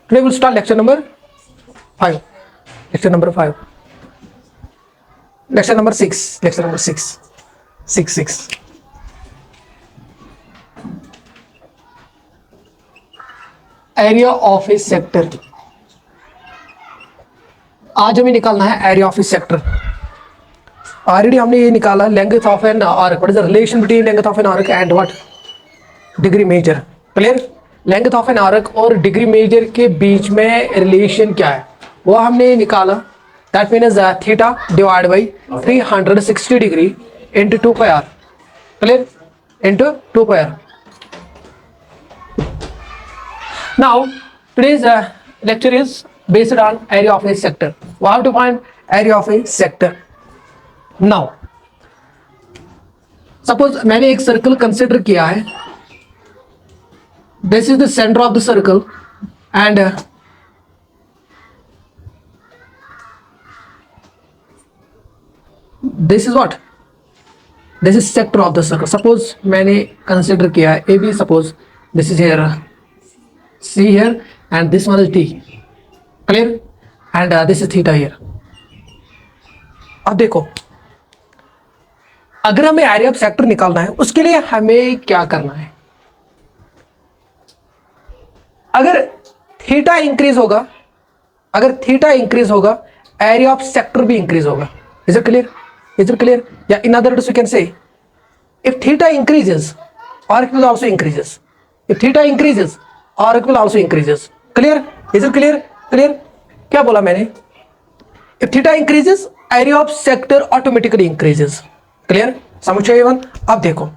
Today we'll start lecture number 5. Lecture number 5. Lecture number 6. Lecture number 6. 6. Area of a sector. आज हमें निकालना है area of a sector. Already हमने ये निकाला length of an arc. What is the relation between length of an arc and what degree measure. Clear. Length of an arc और degree measure के बीच में रिलेशन क्या है वो हमने निकाला. That means theta divide by 360 degree into 2 pi r. Clear. Into 2 pi r. Now today's lecture is based on area of a sector. We have to find area of a sector. Now suppose मैंने एक circle consider किया है. This is the center of the circle and this is what? This is sector of the circle. Suppose मैंने consider किया है AB. Suppose this is here, C here, and this one is D. Clear? And this is theta here. अब देखो अगर हमें area of sector निकालना है उसके लिए हमें क्या करना है. अगर थीटा इंक्रीज होगा, अगर theta increase area of of sector भी इंक्रीज होगा. Is it clear? Is it clear? या in other words we can say if theta increases arc will also increases. If theta increases arc will also increases. Clear? Is it clear? Clear. क्या बोला मैंने? If theta increases area of sector automatically increases. Clear? समझ आए one. अब देखो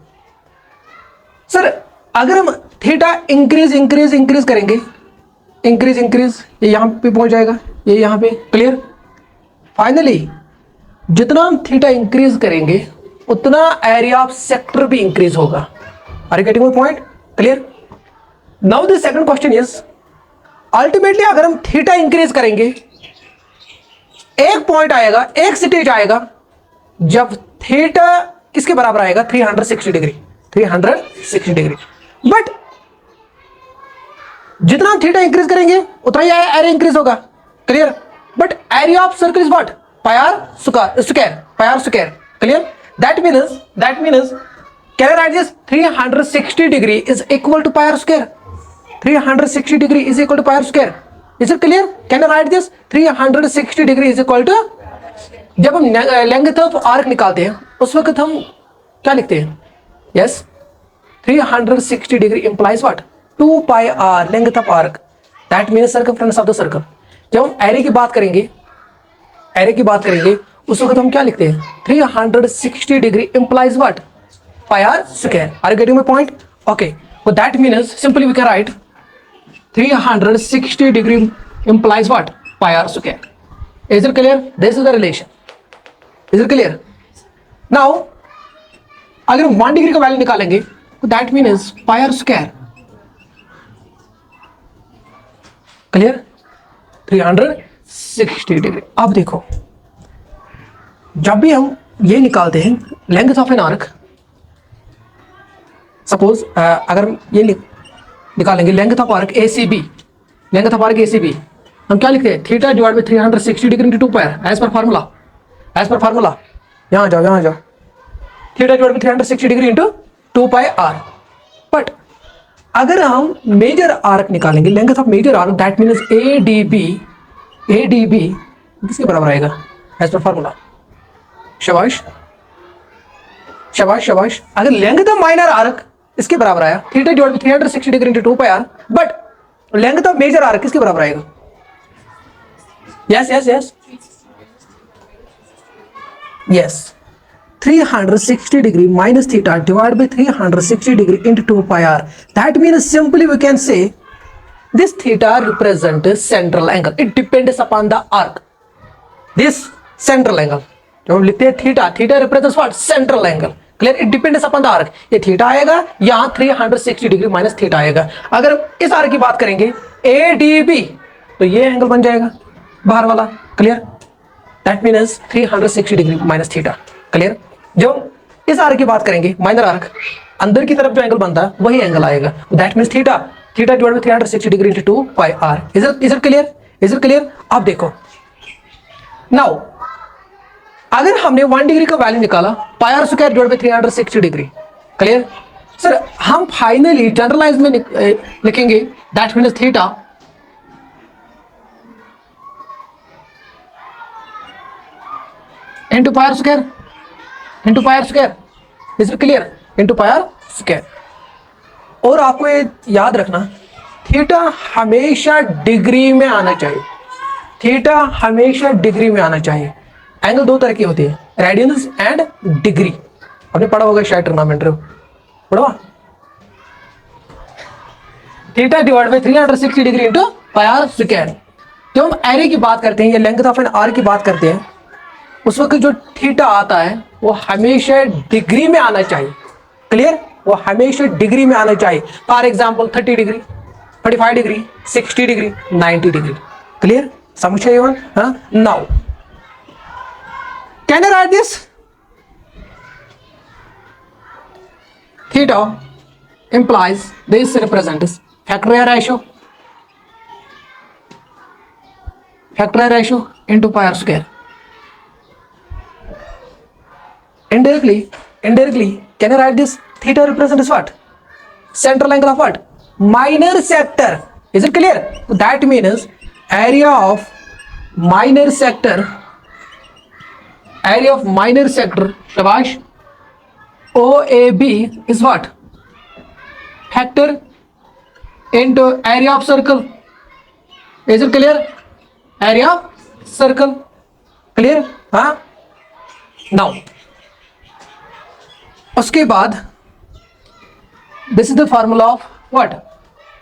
sir अगर हम theta increase करेंगे, इंक्रीज ये यहां पे पहुंच जाएगा, ये यहां पे. क्लियर. फाइनली जितना हम थीटा इंक्रीज करेंगे उतना एरिया ऑफ सेक्टर भी इंक्रीज होगा. Are you getting my point? Clear. Now the second question is ultimately अगर हम थीटा इंक्रीज करेंगे एक पॉइंट आएगा, एक स्टेज आएगा जब थीटा किसके बराबर आएगा? 360 डिग्री. 360 डिग्री. बट जितना हम थीटा इंक्रीज करेंगे उतना ही एरिया इंक्रीज होगा. Clear. But area of circle is what? Pi are square. Pi are square. Clear. That means can I write this 360 degree is equal to pi are square. 360 degree is equal to pi are square. Is it clear? Can I write this 360 degree is equal to, जब हम length of arc निकालते हैं उस वक्त हम क्या लिखते हैं? Yes 360 degree implies what? 2 pi r length of arc. That means circumference of the circle. जब हम एरिया की बात करेंगे, उस वक्त हम क्या लिखते हैं? 360 degree implies what? Pi are square. Are you getting my point? Okay. So that means simply we can write 360 degree implies what? Pi r square. Is it clear? This is the relation. Is it clear? Now अगर हम 1 degree का value निकालेंगे तो that means pi r square. Clear? 360 degree. अब देखो जब भी हम ये निकालते हैं length of an arc, suppose अगर हम ये निकालेंगे length of arc ACB, length of arc ACB, हम क्या लिखते हैं? Theta divide by 360 degree into 2 pi r. As per formula यहाँ जाओ. Theta divide by 360 degree into 2 pi r. But अगर हम मेजर आर्क निकालेंगे, length of major arc, that means ADB किसके बराबर आएगा? As per formula. शाबाश. अगर लेंथ ऑफ माइनर आर्क इसके बराबर आया theta divide by 360 degree into 2 pi r, but length of major arc किसके बराबर आएगा? Yes 360 degree minus theta divide by 360 degree into 2 pi r. That means simply we can say this theta represent central angle. It depends upon the arc. This central angle जो हम लिखते हैं theta represents what? Central angle. Clear. It depends upon the arc. ये theta आएगा, यहां 360 degree minus theta आएगा. अगर इस आर्क की बात करेंगे ADB तो ये एंगल बन जाएगा बाहर वाला. Clear. That means 360 degree minus theta. Clear. जब इस आर्क की बात करेंगे माइनर आर्क, अंदर की तरफ जो एंगल बनता है वही एंगल आएगा. That means theta theta divide by 360 degree into 2 pi are. Is it clear? Is it clear? आप देखो नाउ, अगर हमने 1 डिग्री का वैल्यू निकाला pi are square divide by 360 degree, clear sir? हम फाइनली जनरलाइज में लिखेंगे that means theta into pi are square, into pi are square. Is it clear? Into pi are square. और आपको ये याद रखना, थीटा हमेशा डिग्री में आना चाहिए, थीटा हमेशा डिग्री में आना चाहिए। एंगल दो तरह की होती है, रेडियंस एंड डिग्री। आपने पढ़ा होगा शायद टूर्नामेंट पढ़ा, theta divide by 360 degree into pi are square. जब हम एरे की बात करते हैं या लेंथ ऑफ एन आर की बात करते हैं, उस वक्त जो थीटा आता है वो हमेशा डिग्री में आना चाहिए, क्लियर? वो हमेशा डिग्री में आना चाहिए। For example 30 degree, 35 degree, 60 degree, 90 degree, clear? समझ रहे हो? Now can I write this? Theta implies this represents factorial ratio into pi r square. Indirectly, can I write this? Theta represents what? Central angle of what? Minor sector. Is it clear? That means area of minor sector, shabash, OAB is what? Factor into area of circle. Is it clear? Area of circle, clear? Now उसके बाद this is the formula of what?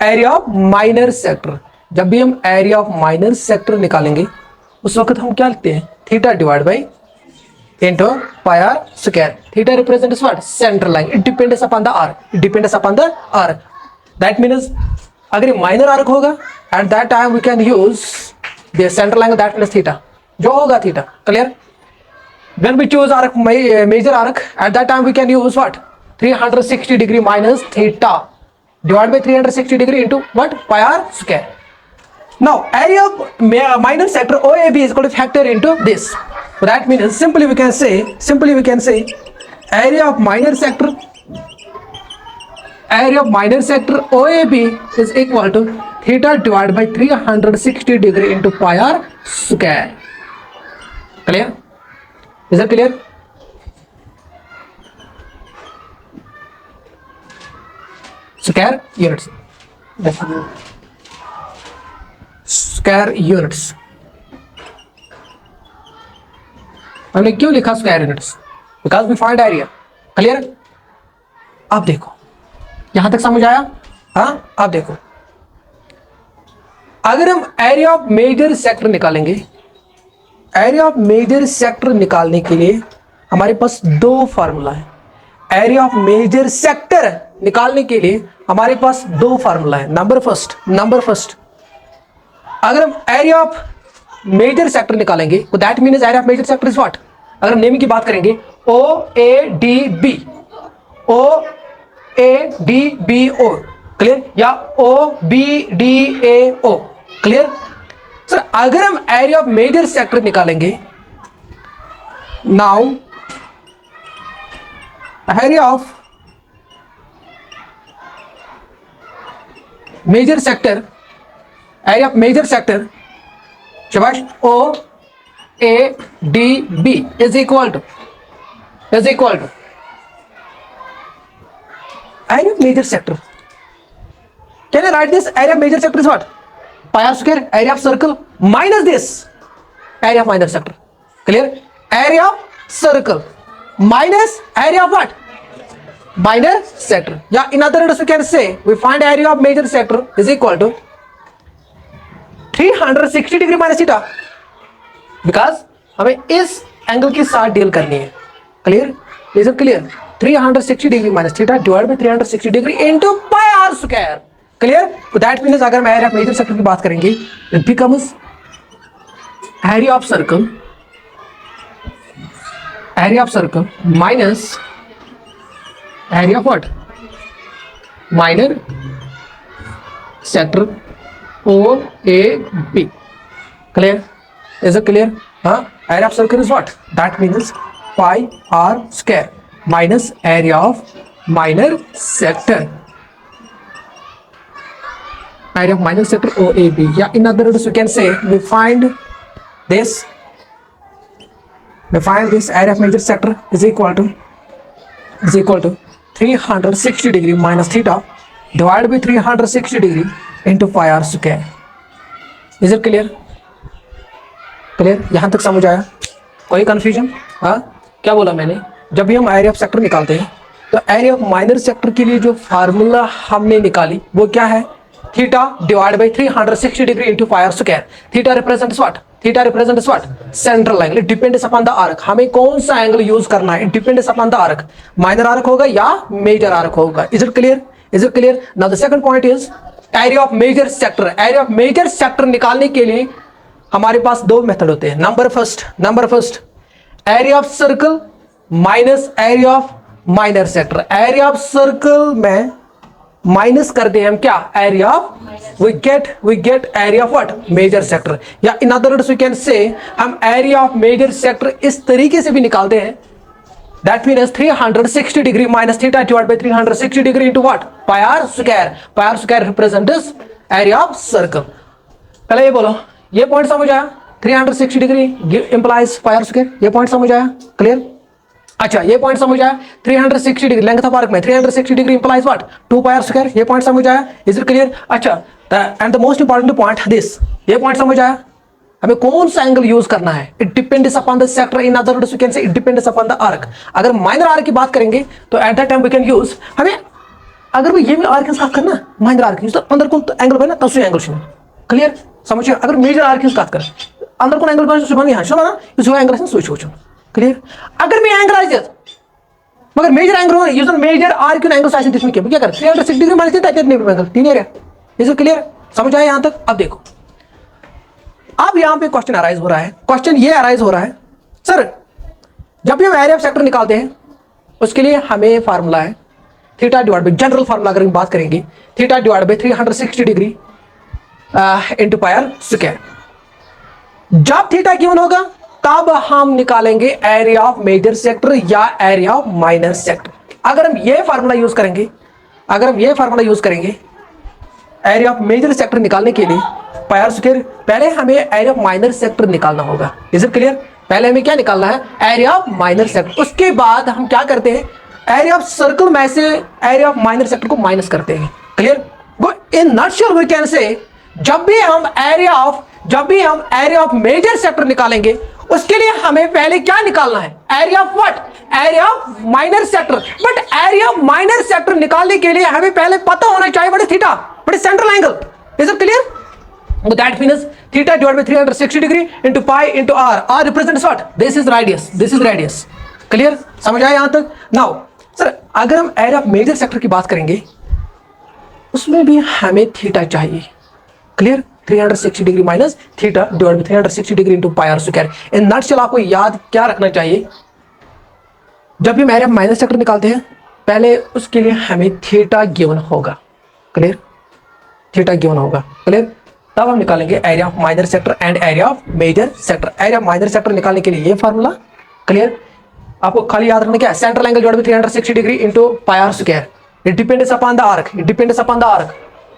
Area of minor sector. जब भी हम area of minor sector निकालेंगे उस वक्त हम क्या लिखते हैं? Theta divide by into pi are square. Theta represents what? Central line. It depends upon the arc, it depends upon the arc. That means अगर ये माइनर आर्क होगा at that time we can use the central angle, that means theta, जो होगा theta, clear? When we choose arc, major arc, at that time we can use what? 360 degree minus theta divided by 360 degree into what? Pi r square. Now area of minor sector OAB is equal to factor into this. So that means simply we can say area of minor sector OAB is equal to theta divided by 360 degree into pi r square. Clear? Is that clear? Square units. Square units. हमने क्यों लिखा square units? Because we find area, clear? आप देखो यहां तक समझ आया? आप देखो, अगर हम एरिया ऑफ मेजर सेक्टर निकालेंगे, एरिया ऑफ मेजर सेक्टर निकालने के लिए हमारे पास दो फार्मूला है। एरिया ऑफ मेजर सेक्टर निकालने के लिए हमारे पास दो फार्मूला है। नंबर फर्स्ट, अगर हम एरिया ऑफ मेजर सेक्टर निकालेंगे तो that means area of major sector is what? अगर नेम की बात करेंगे OADB, क्लियर? या OBDAO, क्लियर? सर अगर हम एरिया ऑफ मेजर सेक्टर निकालेंगे, now area of major sector, शाबाश, OADB is equal to area of major sector. Can I write this? Area of major sector is what? Pi r square, area of circle minus this area of minor sector, clear? Area of circle minus area of what? Minor sector. Yeah, in other words we can say we find area of major sector is equal to 360 degree minus theta, because हमें इस angle के साथ deal करनी है, clear? Is it clear? 360 degree minus theta divide by 360 degree into pi are square, clear? तो that means अगर हम area of major circle की बात करेंगे it becomes area of circle minus area of what? Minor sector O A B. Clear? Is it clear? हाँ, area of circle is what? That means pi are square minus area of minor sector, area of minor sector OAB. Yeah, in other words, we can say we find this area of major sector is equal to 360 degree minus theta divided by 360 degree into pi r square. Is it clear? Clear? यहां तक समझ आया? कोई confusion? हाँ, क्या बोला मैंने? जब भी हम एरिया ऑफ सेक्टर निकालते हैं तो एरिया ऑफ माइनर सेक्टर के लिए जो फार्मूला हमने निकाली वो क्या है? Theta divide by 360 degree into pi are square. Theta represents what? Theta represents what? Central angle. It depends upon the arc. हमें कौन सा एंगल यूज करना है? It depends upon the arc. Minor arc होगा या मेजर आर्क होगा. Is it clear? Is it clear? Now the second point is area of major sector. Area of major sector निकालने के लिए हमारे पास दो मेथड होते हैं. Number first area of circle minus area of minor sector. Area of circle में minus करते हैं हम क्या? Area of we get area of what? Major sector. या in other words we can say हम एरिया ऑफ मेजर सेक्टर इस तरीके से भी निकालते हैं. That means 360 degree minus theta divide by 360 degree into what? Pi are square. Pi are square represents area of circle. पहले ये बोलो, ये पॉइंट समझ आया? 360 degree implies pi are square. ये पॉइंट समझ आया? क्लियर? अच्छा, ये पॉइंट समझ आया? 360 डिग्री लेंथ ऑफ आर्क में 360 degree implies what? 2 pi are square. ये पॉइंट समझ आया? Is it clear? अच्छा, and the most important point this, ये पॉइंट समझ आया? हमें कौन सा एंगल यूज करना है? It depends upon the sector. In other words we can say it depends upon the arc. अगर माइनर आर्क की बात करेंगे तो at that time we can use हमें अगर ये भी आर्क के साथ करना माइनर आर्क तो अंदर कौन एंगल बना तब से एंगल सुनो. क्लियर? समझिए, अगर मेजर आर्क की बात करें अंदर कौन एंगल बना सुनो यहाँ सुनो ना जो एंगल है स्विच हो. क्लियर? अगर मैं एंगल आइज मगर मेजर एंगल हो use major arc angle size this क्या कर 360 degree minus theta angle 3 area. Is it clear? समझ आया यहां तक? अब देखो, अब यहां पे क्वेश्चन अराइज हो रहा है. क्वेश्चन ये अराइज हो रहा है, सर जब भी हम एरिया ऑफ सेक्टर निकालते हैं उसके लिए हमें फार्मूला है theta divide by, general formula अगर हम बात करेंगे, theta divide by 360 degree into pi are square. जब थीटा गिवन होगा तब हम निकालेंगे एरिया ऑफ मेजर सेक्टर या एरिया ऑफ माइनर सेक्टर. अगर हम ये फार्मूला यूज करेंगे एरिया ऑफ मेजर सेक्टर निकालने के लिए पाई आर स्क्वायर, पहले हमें एरिया ऑफ माइनर सेक्टर निकालना होगा. Is it clear? पहले हमें क्या निकालना है? Area of minor sector. उसके बाद हम क्या करते हैं? एरिया ऑफ सर्कल में से एरिया ऑफ माइनर सेक्टर को माइनस करते हैं. Clear? In nutshell we can say जब भी हम एरिया ऑफ मेजर सेक्टर निकालेंगे उसके लिए हमें पहले क्या निकालना है? Area of what? Area of minor sector. But area of minor sector निकालने के लिए हमें पहले पता होना चाहिए what is theta, what is central angle. Is it clear? That means theta divide by 360 degree into pi into r. R represents what? This is radius. Clear? समझ आया यहां तक? नाउ सर अगर हम एरिया ऑफ मेजर सेक्टर की बात करेंगे उसमें भी हमें थीटा चाहिए. Clear? 360 degree minus theta divide by 360 degree into pi are square. In nutshell आपको याद क्या रखना चाहिए? जब भी हम एरिया ऑफ माइनर सेक्टर निकालते हैं पहले उसके लिए हमें थीटा गिवन होगा. क्लियर? थीटा गिवन होगा. क्लियर? तब हम निकालेंगे area of minor sector and area of major sector. Area of minor sector निकालने के लिए ये फार्मूला. क्लियर? आपको खाली याद रखना क्या? Central angle divide by 360 degree into pi are square. It depends upon the arc.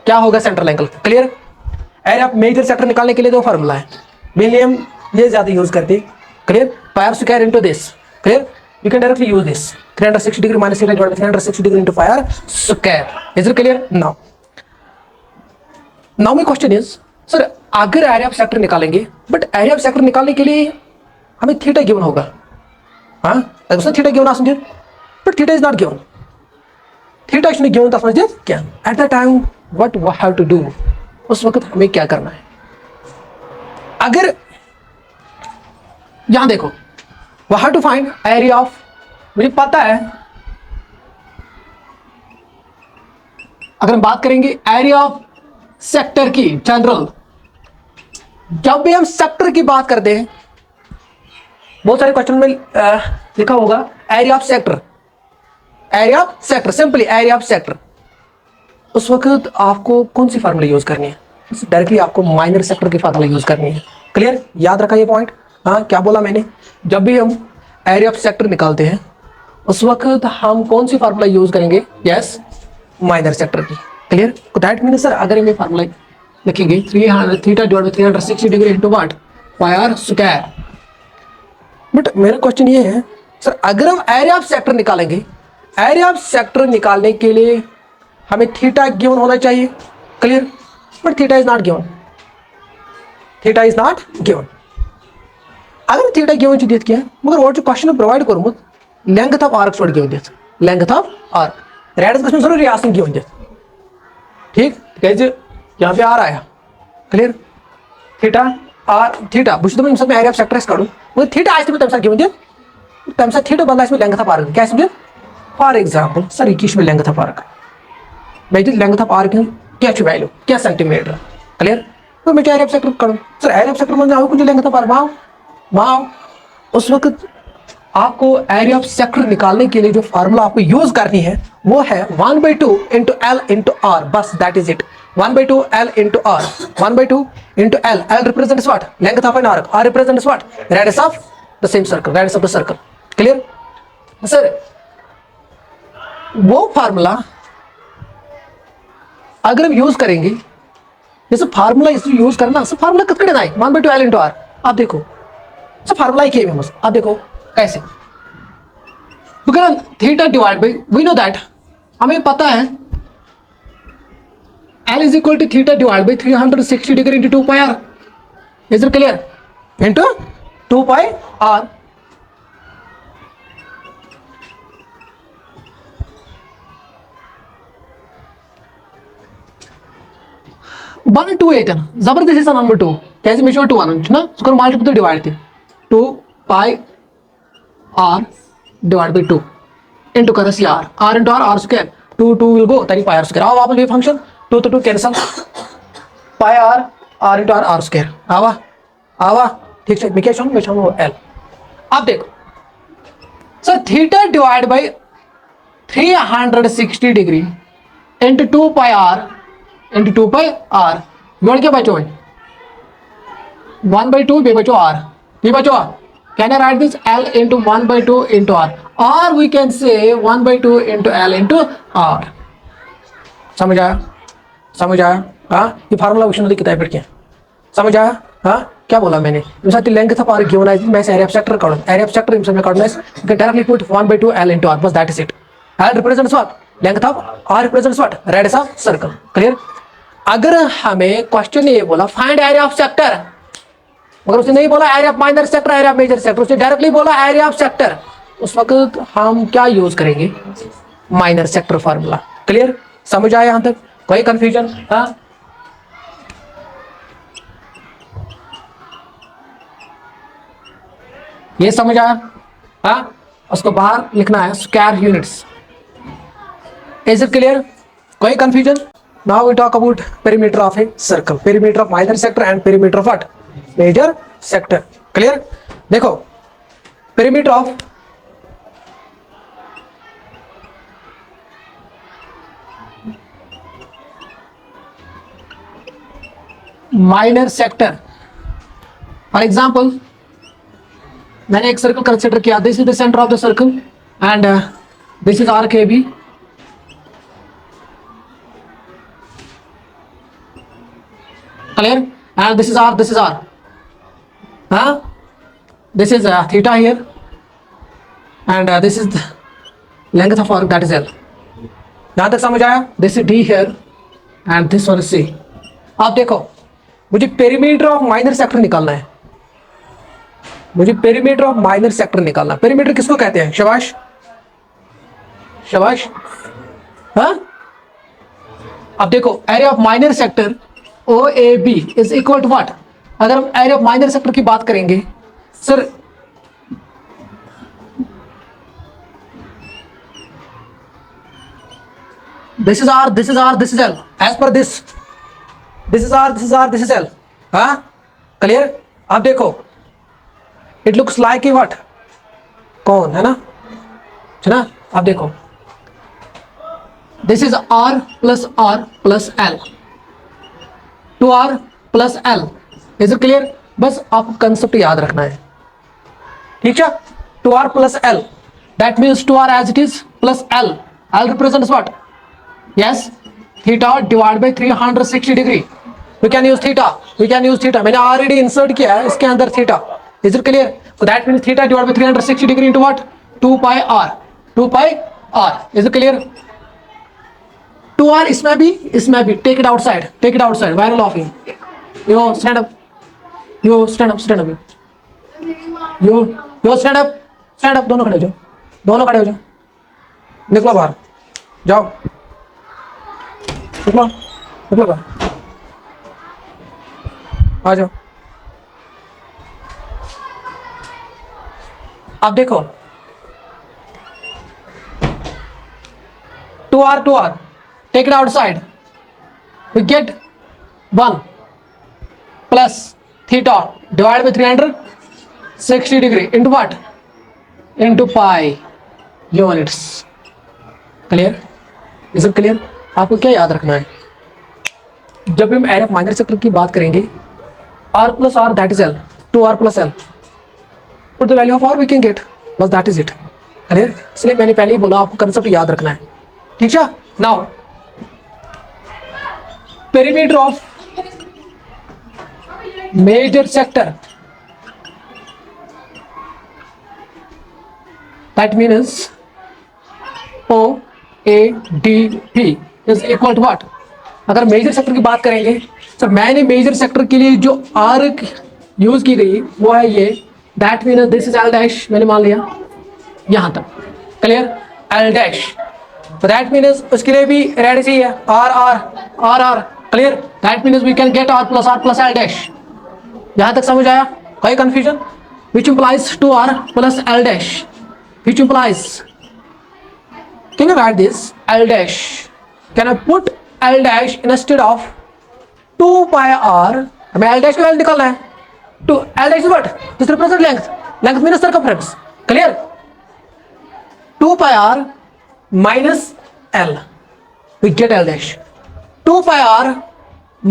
क्या होगा? Central angle. Clear? Area of major sector निकालने के लिए दो फार्मूला है, मेनली हम ये ज्यादा यूज करते हैं. Clear? Pi are square into this. Clear? You can directly use this 360 degree minus theta divide by 360 degree into pi are square. Is it clear? Now my question is, sir अगर area of sector निकालेंगे but area of sector निकालने के लिए हमें theta given होगा. हाँ, theta given आसमझे but theta is not given. Theta is given तो समझते क्या? At the time what we have to do, उस वक्त हमें क्या करना है? अगर यहां देखो we have to find area of, मुझे पता है अगर हम बात करेंगे एरिया ऑफ सेक्टर की जनरल, जब भी हम सेक्टर की बात करते हैं बहुत सारे क्वेश्चन में लिखा होगा of of sector, simply area of sector. उस वक्त आपको कौन सी फार्मूला यूज करनी है? डायरेक्टली आपको माइनर सेक्टर की फार्मूला यूज करनी है। क्लियर? याद रखा ये पॉइंट। हाँ, क्या बोला मैंने? जब भी हम एरिया ऑफ सेक्टर निकालते हैं उस वक्त हम कौन सी फार्मूला यूज करेंगे? यस, माइनर सेक्टर की। क्लियर? तो दैट मीन सर अगर हम फार्मूला लिखेंगे 300 theta divide by 360 degree into what? Pi are square. But मेरा क्वेश्चन ये है सर, अगर हम एरिया ऑफ सेक्टर निकालेंगे, एरिया ऑफ सेक्टर निकालने के लिए हमें थीटा गिवन होना चाहिए। Clear? But theta is not given, theta is not given. अगर थीटा गिवन दिख क्या मगर वो क्वेश्चन प्रोवाइड कोर्मुत लेंथ ऑफ आर्क गिवन दिख, लेंथ ऑफ आर्क रेडियस गो जरूरी आसन गिवन दिख। ठीक, यहाँ पे आर आया। क्लियर? थीटा आर थीटा बुझ दम सब एरिया ऑफ सेक्टर कड़ू मगर थीटा आज तम गिवन दिख, तम थीटा बदला लेंथ ऑफ आर्क क्या दिख। फॉर एग्जांपल सर ये लेंथ ऑफ आर्क मैं लेंथ ऑफ आर्क क्या वैल्यू क्या सेंटीमीटर। क्लियर? तो मैं एरिया ऑफ सेक्टर करूँ सर, एरिया ऑफ सेक्टर में कुछ लेंथ ऑफ आर्क वहाँ उस वक्त आपको एरिया ऑफ सेक्टर निकालने के लिए जो फार्मूला आपको यूज करनी है वो है 1/2 इंटू एल इंटू आर। बस that is it. 1/2 L into r, 1/2 into L. L represents what? Length of an arc. R represents what? Radius of the same circle, radius of the circle. Clear? Sir वो formula अगर हम use करेंगे, जैसे formula इसमें use करना, सब formula कितने आए 1/2 एल इंटू आर। आप देखो सब फार्मूला ही है, आप देखो कैसे, theta divide by we know that, हमें पता है L is equal to theta divide by 360 degree into 2 pi are. Is it clear? Into 2 pi R. One two eight जबरदस्ती सा नंबर 2 कैसे मैं 2 वन ना उसको मल्टीपल डिवाइड थे 2 pi R divide by 2 into कर R, R into R square 2 will go तरी pi are square. आओ वापस ये फंक्शन 2 तो 2 cancel, pi R into R square आवा आवा। ठीक है, मैं क्या चाहूँ, मैं चाहूँ एल। अब देखो sir theta divide by 360 degree into 2 pi R into 2 pi R जोड़ के बचो 1/2 बे बचो आर, ये बचो can I write this L into 1/2 into R, or we can say 1/2 into L into R। समझ आया? समझ आया? हाँ, ये फार्मूला क्वेश्चन में कितना है समझ आया? हाँ, क्या बोला मैंने? मिसाल लेंथ ऑफ आर्क गिवन है, मैं एरिया ऑफ सेक्टर करूँ, एरिया ऑफ सेक्टर में करना है, you can directly put 1/2 L into R, बस that is it। L represents what? Length of R represents what? Radius of circle। Clear? अगर हमें question ये बोला फाइंड एरिया ऑफ सेक्टर, मगर उसने नहीं बोला area of minor sector, area of major sector, उसने डायरेक्टली बोला एरिया ऑफ सेक्टर, उस वक्त हम क्या यूज करेंगे? Minor sector formula. क्लियर? समझ आया यहां तक? कोई कंफ्यूजन? हाँ, ये समझ आया? हाँ, उसको बाहर लिखना है square units. Is it clear? कोई confusion? Now we talk about perimeter of a circle, perimeter of minor sector and perimeter of what? Major sector. Clear? देखो perimeter of minor sector, for example मैंने एक circle consider किया, this is the centre of the circle and this is arc A B. Clear? And this is R huh? This is theta here and this is the length of arc, that is L। यहाँ तक समझ आया? This is D here and this one is C। आप देखो मुझे perimeter of minor sector निकालना है, मुझे पेरीमीटर ऑफ माइनर सेक्टर निकालना। पेरीमीटर किसको कहते हैं? शाबाश शाबाश। हाँ, अब देखो area of minor sector OAB is equal to what? अगर हम एरिया ऑफ माइनर सेक्टर की बात करेंगे sir, this is R, this is R, this is L, as per this is R, this is R, this is L. हाँ, clear? आप देखो it looks like a what? कौन है ना, आप देखो this is r plus l, 2r plus l. Is it clear? बस आपको कंसेप्ट याद रखना है, ठीक है. 2r plus l, that means 2r as it is plus l. l represents what? Yes, theta divided by 360 degree. We can use theta, we can use theta. मैंने already insert किया है इसके अंदर theta. Is it clear? So that means theta divided by 360 degree into what? 2 pi r. 2 pi r. Is it clear? 2r इसमें भी. Take it outside. Take it outside. Why are you laughing? Yo, stand up. Yo, stand up. Stand up. Yo, stand up. Stand up. दोनों खड़े हो जाओ. दोनों खड़े हो जाओ. निकलो बाहर. जाओ. निकलो बाहर. आ जाओ. अब देखो 2r, take it outside. We get 1 plus theta divided by 360 degree into what? Into pi units. Clear? Is it clear? आपको क्या याद रखना है जब भी हम एरिया ऑफ माइनर सेक्टर की बात करेंगे? r plus r, that is l. 2r plus l. Put the value of r, we can get. बस that is it. Clear? इसलिए मैंने पहले ही बोला आपको कंसेप्ट याद रखना है, ठीक है. Now perimeter of major sector, that means OADP is equal to what? अगर मेजर सेक्टर की बात करेंगे तो मैंने मेजर सेक्टर के लिए जो आर्क यूज की गई वो है ये. That means this is L dash, मैंने मान लिया यहां तक. क्लियर? L dash. तो दैट मीन्स उसके लिए भी रेड चाहिए, R R R R. Clear? That means we can get R plus L dash. यहां तक समझ आया? कोई confusion? Which implies 2r plus L dash, which implies, can you write this l dash? Can I put l dash instead of 2 pi r? हमें l dash का value निकालना है. तो l dash is what? This represents length. Length means circumference. Clear? 2 pi r minus l, we get l dash. 2 pi r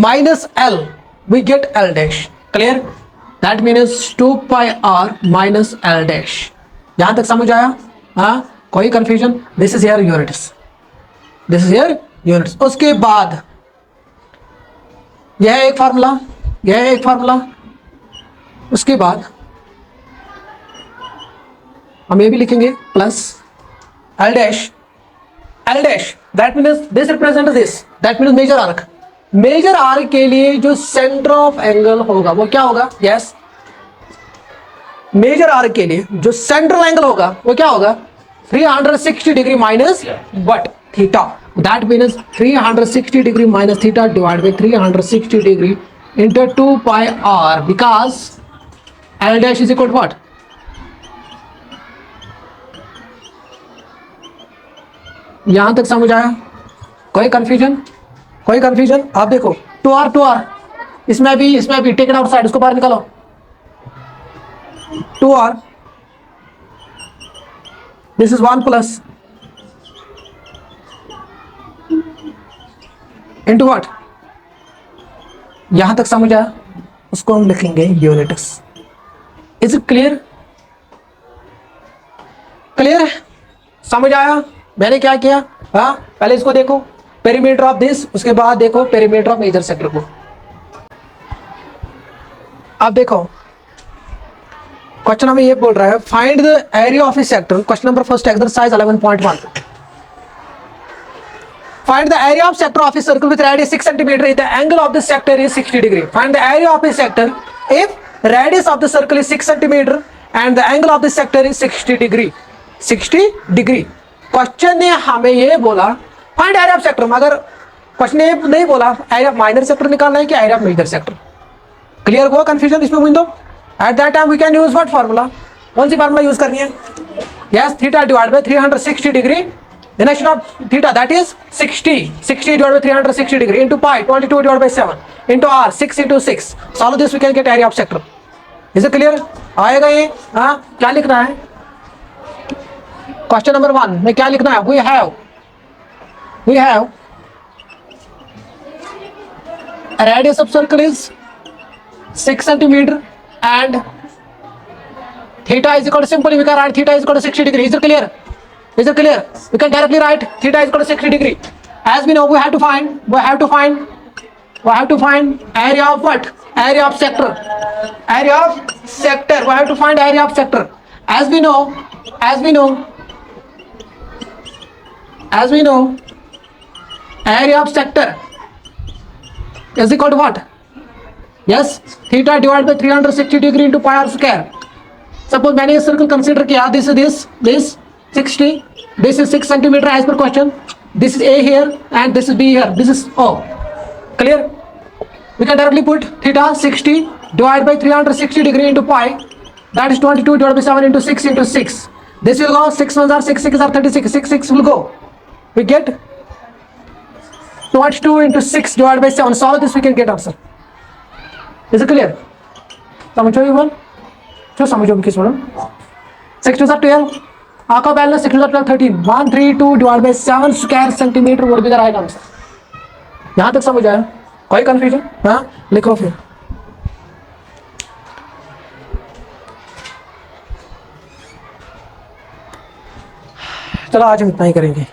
minus l, we get l dash. Clear? That means 2 pi r minus l dash. यहां तक समझ आया? हाँ, कोई confusion? This is your units, this is your units. उसके बाद यह एक फार्मूला, यह एक फार्मूला. उसके बाद हम ये भी लिखेंगे plus L dash. L dash that means this represent this, that means major arc. Major arc के लिए जो सेंटर ऑफ एंगल होगा वो क्या होगा? यस, मेजर आर्क के लिए जो सेंट्रल एंगल होगा वो क्या होगा? 360 degree minus what? Theta. That means 360 degree minus theta divided by 360 degree into 2 pi r, because l dash is equal to what? यहां तक समझ आया? कोई कंफ्यूजन? कोई कंफ्यूजन? आप देखो 2r, इसमें भी टेक इट आउटसाइड, उसको बाहर निकालो. 2r, this is 1 plus into what? यहां तक समझ आया? उसको हम लिखेंगे units. Is it clear? Clear है? समझ आया मैंने क्या किया? हाँ, पहले इसको देखो पेरीमीटर ऑफ दिस, उसके बाद देखो पेरीमीटर ऑफ मेजर सेक्टर को. अब देखो क्वेश्चन हमें ये बोल रहा है, find the area of a sector. Question number first exercise 11.1. Find the area of sector of a circle with radius 6 cm if the angle of the sector is 60 degree. Find the area of a sector if radius of the circle is 6 cm and the angle of the sector is 60 degree. 60 degree. Question ने हमें ये बोला find area of sector, मगर question ने नहीं बोला area of minor sector निकालना है कि area of major sector. Clear हुआ कंफ्यूजन इसमें विंडो? At that time we can use what formula? कौन सी फार्मूला यूज करनी है? Yes, theta divided by 360 degree. The next of theta, that is 60. 60 divided by 360 degree into pi 22 divided by 7 into r 6 into 6. Solve this, we can get area of sector. Is it clear? आएगा ये? हाँ, क्या लिखना है? Question number 1 में क्या लिखना है? We have we have a radius of circle is 6 centimeter and theta is equal to, simply we can write theta is equal to 60 degree. Is it clear? Is it clear? We can directly write theta is equal to 60 degree. As we know, we have to find area of what? Area of sector. Area of sector. We have to find area of sector. As we know, area of sector is equal to what? Yes, theta divided by 360 degree into pi r square. Suppose मैंने ये circle consider किया, this is 60, this is 6 centimeter as per question, this is A here and this is B here, this is O. Clear? We can directly put theta 60 divided by 360 degree into pi, that is 22 divided by 7 into 6 into 6. This will go, 6 ones are 6, 6 are 36, 6 6 will go. We get 22 into 6 divided by 7. Solve this, we can get answer. Is it clear? समझो ये बोल जो समझो किस बोलो 6 2 12 आपका balance 6 2 12 13 132 divide by 7 square centimetre vote भी right answer. यहां तक समझ आया? कोई कंफ्यूजन? हाँ लिखो फिर। चलो आज हम इतना ही करेंगे।